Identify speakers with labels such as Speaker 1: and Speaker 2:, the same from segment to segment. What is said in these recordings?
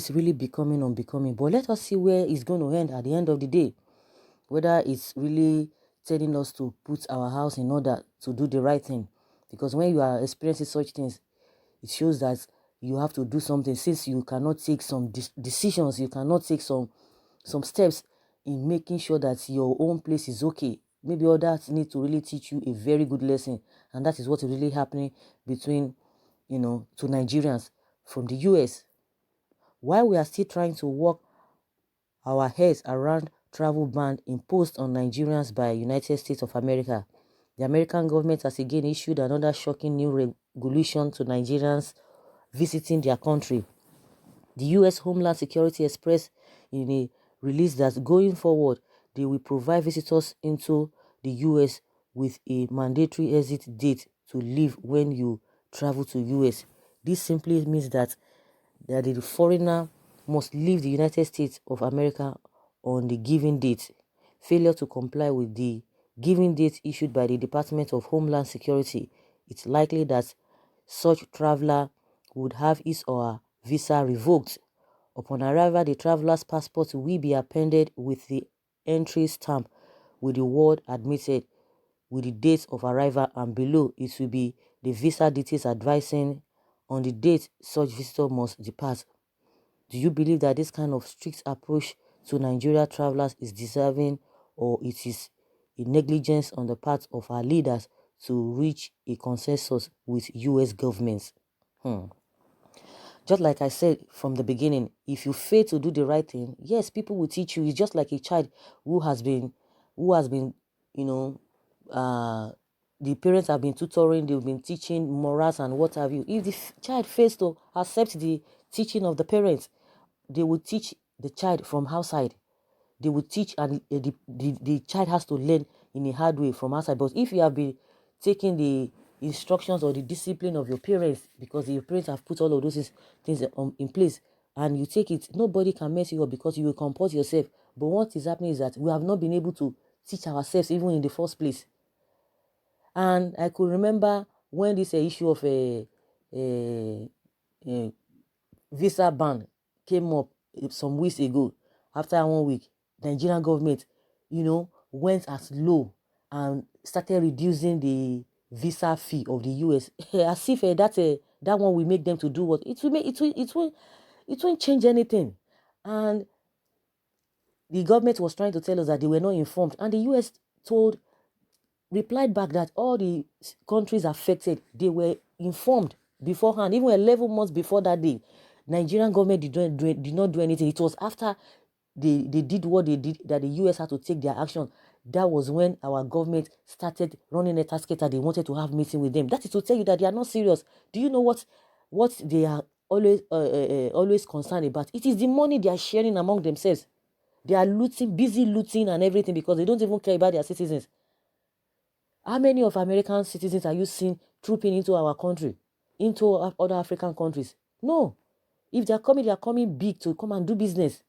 Speaker 1: is really becoming unbecoming. But let us see where it's going to end at the end of the day. Whether it's really telling us to put our house in order to do the right thing. Because when you are experiencing such things, it shows that you have to do something. Since you cannot take some decisions, you cannot take some steps in making sure that your own place is okay. Maybe others need to really teach you a very good lesson. And that is what is really happening between, to Nigerians from the US. While we are still trying to work our heads around travel ban imposed on Nigerians by United States of America, the American government has again issued another shocking new regulation to Nigerians visiting their country. The U.S. Homeland Security expressed in a release that going forward, they will provide visitors into the U.S. with a mandatory exit date to leave when you travel to U.S. This simply means that the foreigner must leave the United States of America on the given date. Failure to comply with the given date issued by the Department of Homeland Security, it's likely that such traveler would have his or her visa revoked. Upon arrival, the traveler's passport will be appended with the entry stamp with the word admitted with the date of arrival, and below it will be the visa details advising on the date such visitor must depart. Do you believe that this kind of strict approach to Nigeria travelers is deserving, or it is a negligence on the part of our leaders to reach a consensus with US governments? Just like I said from the beginning, if you fail to do the right thing, yes, people will teach you. It's just like a child who has been, you know, the parents have been tutoring, they've been teaching morals and what have you. If the child fails to accept the teaching of the parents, they will teach the child from outside. They will teach, and the child has to learn in a hard way from outside. But if you have been taking the instructions or the discipline of your parents, because your parents have put all of those things in place, and you take it, nobody can mess you up because you will compose yourself. But what is happening is that we have not been able to teach ourselves even in the first place. And I could remember when this issue of a visa ban came up some weeks ago. After 1 week, the Nigerian government, went as low and started reducing the visa fee of the US, as if that one will make them to do what it won't change anything. And the government was trying to tell us that they were not informed, and the US replied back that all the countries affected, they were informed beforehand, even 11 months before that day. Nigerian government did not do anything. It was after they did what they did that the US had to take their action. That was when our government started running a task that they wanted to have meeting with them. That is to tell you that they are not serious. Do you know what they are always concerned about? It is the money they are sharing among themselves. They are busy looting and everything, because they don't even care about their citizens. How many of American citizens are you seeing trooping into our country, into other African countries? No. If they are coming big to come and do business.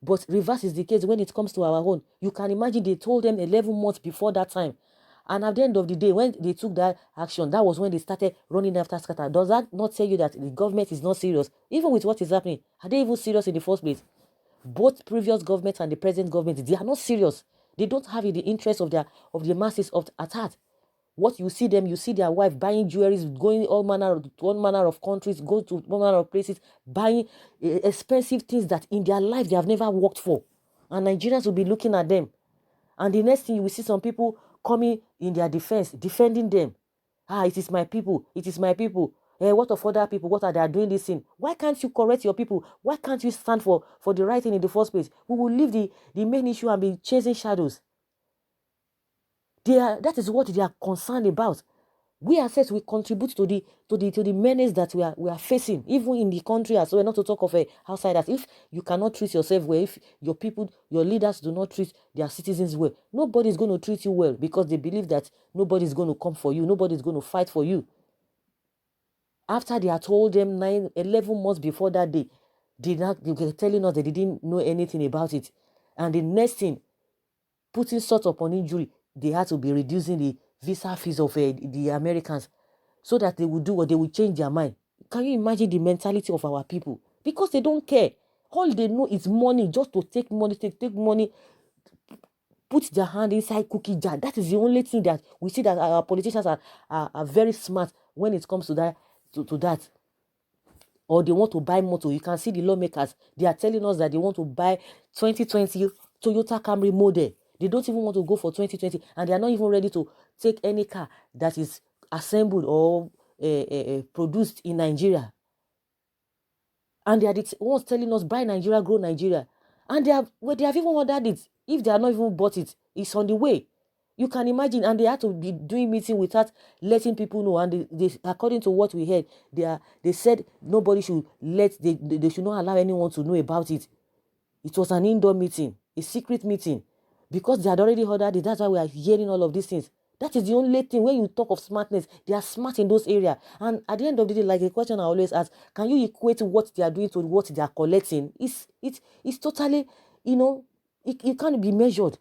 Speaker 1: But reverse is the case when it comes to our own. You can imagine they told them 11 months before that time. And at the end of the day, when they took that action, that was when they started running after scatter. Does that not tell you that the government is not serious? Even with what is happening, are they even serious in the first place? Both previous governments and the present government, they are not serious. They don't have the interest of the masses at heart. What you see their wife buying jewelry, going one manner of countries, go to one manner of places, buying expensive things that in their life they have never worked for. And Nigerians will be looking at them. And the next thing, you will see some people coming in their defense, defending them. It is my people. It is my people. What of other people? What are they doing this thing? Why can't you correct your people? Why can't you stand for the right thing in the first place? We will leave the main issue and be chasing shadows. That is what they are concerned about. We ourselves, we contribute to the menace that we are facing, even in the country as well, not to talk of outsiders. If you cannot treat yourself well, if your people, your leaders do not treat their citizens well, nobody is going to treat you well, because they believe that nobody is going to come for you, nobody is going to fight for you. After they had told them 11 months before that day, they were telling us they didn't know anything about it. And the next thing, putting sort upon injury, they had to be reducing the visa fees of the Americans, so that they would do what they would change their mind. Can you imagine the mentality of our people? Because they don't care. All they know is money, just to take money, take money, put their hand inside cookie jar. That is the only thing that we see, that our politicians are very smart when it comes to that. To that. Or they want to buy motor. You can see the lawmakers, they are telling us that they want to buy 2020 Toyota Camry model. They don't even want to go for 2020, and they are not even ready to take any car that is assembled or produced in Nigeria. And they are the ones telling us, buy Nigeria, grow Nigeria. And they have even ordered it. If they are not even bought it, it's on the way. You can imagine. And they had to be doing meeting without letting people know. And they according to what we heard, they said nobody should they should not allow anyone to know about it. It was an indoor meeting, a secret meeting, because they had already ordered it. That's why we are hearing all of these things. That is the only thing. When you talk of smartness, they are smart in those areas. And at the end of the day, like a question I always ask, can you equate what they are doing to what they are collecting? It's totally, it can't be measured.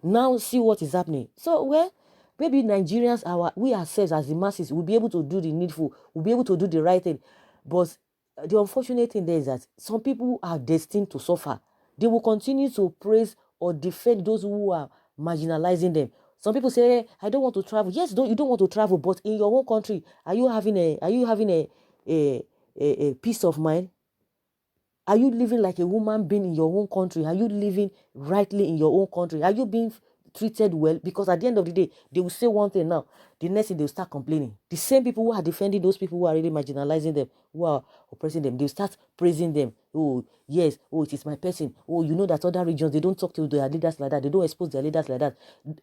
Speaker 1: Now see what is happening. So, well, maybe Nigerians, we ourselves as the masses, will be able to do the needful, will be able to do the right thing. But the unfortunate thing there is that some people are destined to suffer. They will continue to praise or defend those who are marginalizing them. Some people say, hey, I don't want to travel. Yes, you don't want to travel, but in your own country, are you having a peace of mind? Are you living like a woman being in your own country? Are you living rightly in your own country? Are you being treated well? Because at the end of the day, they will say one thing now. The next thing, they'll start complaining. The same people who are defending those people who are really marginalizing them, who are oppressing them, they'll start praising them. Oh, yes. Oh, it is my person. Oh, you know that other regions, they don't talk to their leaders like that. They don't expose their leaders like that.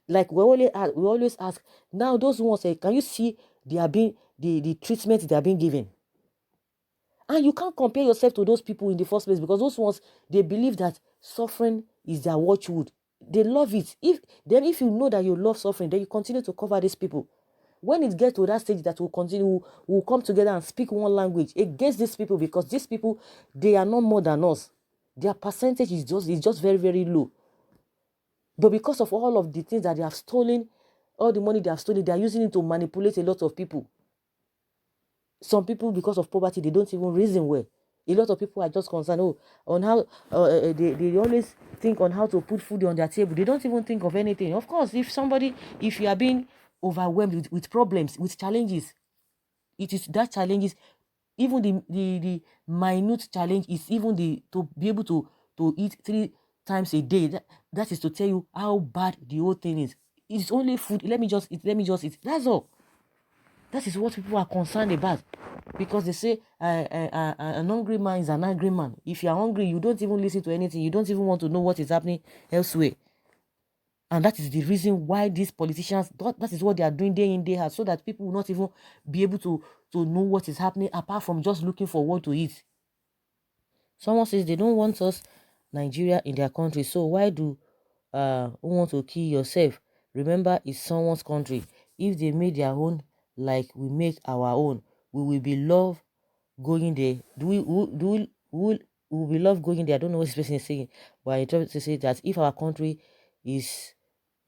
Speaker 1: Like we always ask, now those ones say, can you see they are being, the treatment they are being given? And you can't compare yourself to those people in the first place, because those ones, they believe that suffering is their watchword. They love it. If you know that you love suffering, then you continue to cover these people. When it gets to that stage that we'll come together and speak one language against these people, because these people, they are not more than us. Their percentage is just very, very low. But because of all of the things that they have stolen, all the money they have stolen, they are using it to manipulate a lot of people. Some people, because of poverty, they don't even reason well. A lot of people are just concerned on how they always think on how to put food on their table. They don't even think of anything. Of course, if you are being overwhelmed with problems, with challenges, it is that challenges, even the minute challenge is even to be able to eat 3 times a day. That is to tell you how bad the whole thing is. It's only food. Let me just eat. That's all. That is what people are concerned about, because they say an hungry man is an angry man. If you are hungry, you don't even listen to anything. You don't even want to know what is happening elsewhere. And that is the reason why these politicians, that is what they are doing day in, day out, so that people will not even be able to know what is happening, apart from just looking for what to eat. Someone says they don't want us, Nigeria, in their country. So why do who want to kill yourself? Remember, it's someone's country. If they made their own like we make our own, we will be love going there. We love going there? I don't know what this person is saying, but I try to say that if our country is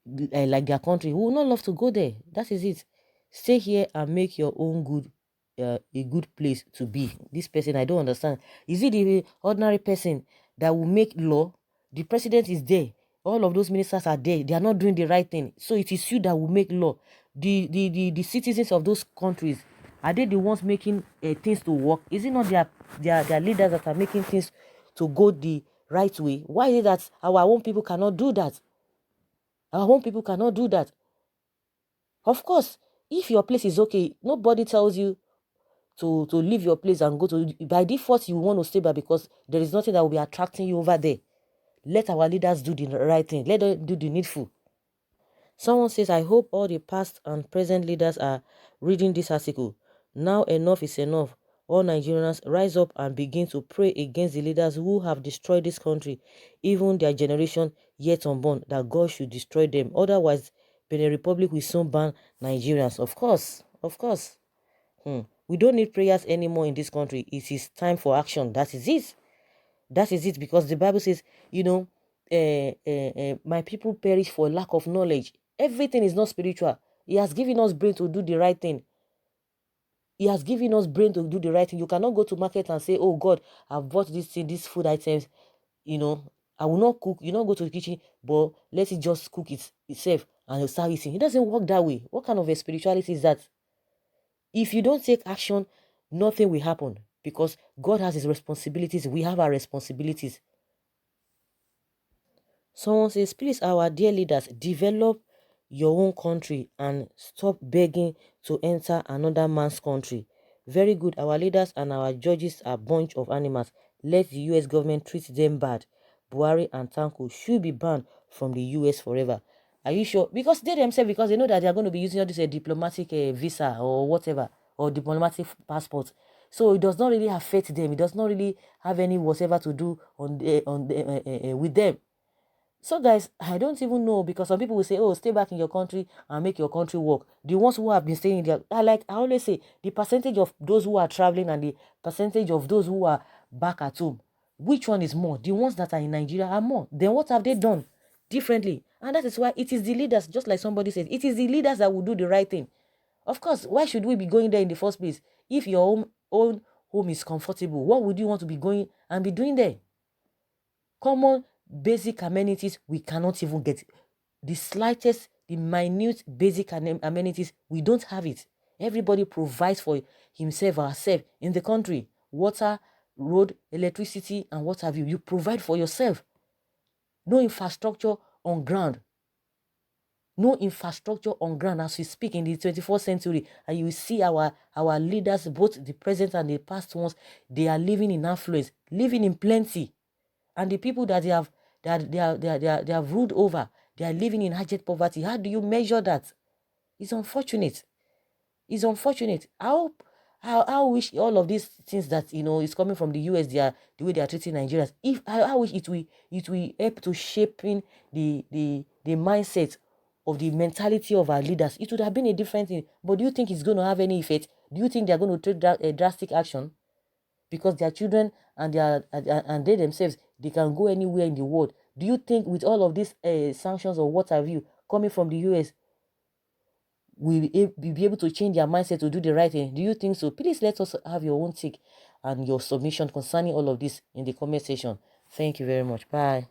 Speaker 1: like their country, we will not love to go there. That is it. Stay here and make your own a good place to be. This person, I don't understand. Is it the ordinary person that will make law? The president is there. All of those ministers are there. They are not doing the right thing. So it is you that will make law. The citizens of those countries, are they the ones making things to work? Is it not their leaders that are making things to go the right way? Why is it that our own people cannot do that? Our own people cannot do that. Of course, if your place is okay, nobody tells you to leave your place and go to, by default, you want to stay back because there is nothing that will be attracting you over there. Let our leaders do the right thing. Let them do the needful. Someone says, I hope all the past and present leaders are reading this article. Now enough is enough. All Nigerians rise up and begin to pray against the leaders who have destroyed this country, even their generation yet unborn, that God should destroy them. Otherwise, Benin Republic will soon ban Nigerians. Of course, of course. We don't need prayers anymore in this country. It is time for action. That is it. That is it, because the Bible says, my people perish for lack of knowledge. Everything is not spiritual. He has given us brain to do the right thing. He has given us brain to do the right thing. You cannot go to market and say, oh God, I've bought this thing, these food items, I will not cook. You not go to the kitchen, but let it just cook itself and you'll start eating. It doesn't work that way. What kind of a spirituality is that? If you don't take action, nothing will happen, because God has his responsibilities. We have our responsibilities. Someone says, please, our dear leaders, develop your own country and stop begging to enter another man's country. Very good. Our leaders and our judges are a bunch of animals. Let the US government treat them bad. Buhari and Tanko should be banned from the US forever. Are you sure? Because they themselves, because they know that they are going to be using all this diplomatic visa or whatever, or diplomatic passport. So it does not really affect them. It does not really have any whatever to do with them. So guys, I don't even know, because some people will say, oh, stay back in your country and make your country work. The ones who have been staying there, I always say, the percentage of those who are traveling and the percentage of those who are back at home, which one is more? The ones that are in Nigeria are more. Then what have they done differently? And that is why it is the leaders, just like somebody said, it is the leaders that will do the right thing. Of course, why should we be going there in the first place? If your own home is comfortable, what would you want to be going and be doing there? Common basic amenities, we cannot even get the slightest, the minute basic amenities. We don't have it. Everybody provides for himself or herself in the country. Water, road, electricity, and what have you. You provide for yourself. No infrastructure on ground. No infrastructure on ground as we speak in the 21st century. And you see our leaders, both the present and the past ones, they are living in affluence, living in plenty. And the people that they have ruled over, they are living in abject poverty. How do you measure that? It's unfortunate. It's unfortunate. I wish all of these things that is coming from the US, the way they are treating Nigerians. If I wish it will help to shaping the mindset of the mentality of our leaders. It would have been a different thing. But do you think it's going to have any effect? Do you think they're going to take a drastic action? Because their children and they themselves, they can go anywhere in the world. Do you think with all of these sanctions or what have you coming from the US, will be able to change their mindset to do the right thing? Do you think so? Please let us have your own take and your submission concerning all of this in the comment section. Thank you very much. Bye.